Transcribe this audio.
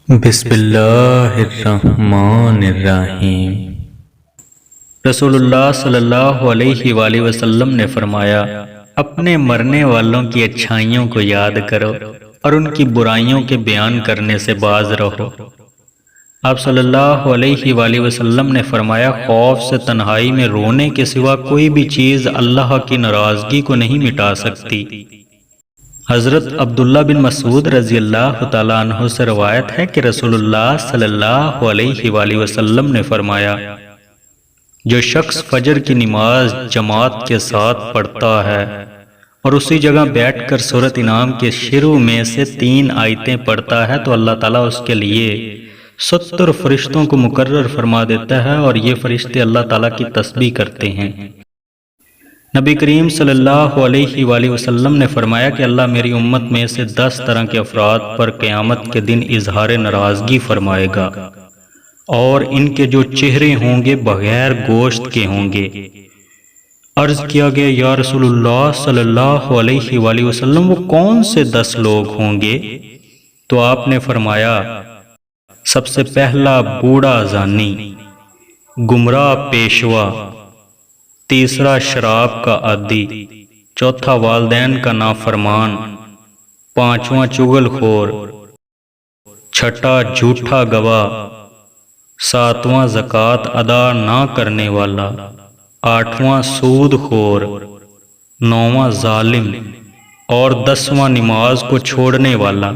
بسم اللہ الرحمن الرحیم۔ رسول اللہ صلی اللہ علیہ وآلہ وسلم نے فرمایا، اپنے مرنے والوں کی اچھائیوں کو یاد کرو اور ان کی برائیوں کے بیان کرنے سے باز رہو۔ آپ صلی اللہ علیہ وآلہ وسلم نے فرمایا، خوف سے تنہائی میں رونے کے سوا کوئی بھی چیز اللہ کی ناراضگی کو نہیں مٹا سکتی۔ حضرت عبداللہ بن مسعود رضی اللہ تعالیٰ عنہ سے روایت ہے کہ رسول اللہ صلی اللہ علیہ وآلہ وسلم نے فرمایا، جو شخص فجر کی نماز جماعت کے ساتھ پڑھتا ہے اور اسی جگہ بیٹھ کر سورۃ انعام کے شروع میں سے 3 آیتیں پڑھتا ہے تو اللہ تعالیٰ اس کے لیے 70 فرشتوں کو مقرر فرما دیتا ہے اور یہ فرشتے اللہ تعالیٰ کی تسبیح کرتے ہیں۔ نبی کریم صلی اللہ علیہ وآلہ وسلم نے فرمایا کہ اللہ میری امت میں سے 10 طرح کے افراد پر قیامت کے دن اظہار ناراضگی فرمائے گا اور ان کے جو چہرے ہوں گے بغیر گوشت کے ہوں گے۔ عرض کیا گیا، یا رسول اللہ صلی اللہ علیہ وآلہ وسلم، وہ کون سے 10 لوگ ہوں گے؟ تو آپ نے فرمایا، سب سے پہلا بوڑھا زانی، گمراہ پیشوا، تیسرا شراب کا عادی، چوتھا والدین کا نافرمان، پانچواں چغل خور، چھٹا جھوٹا گواہ، ساتواں زکوٰۃ ادا نہ کرنے والا، آٹھواں سود خور، نواں ظالم اور 10واں نماز کو چھوڑنے والا۔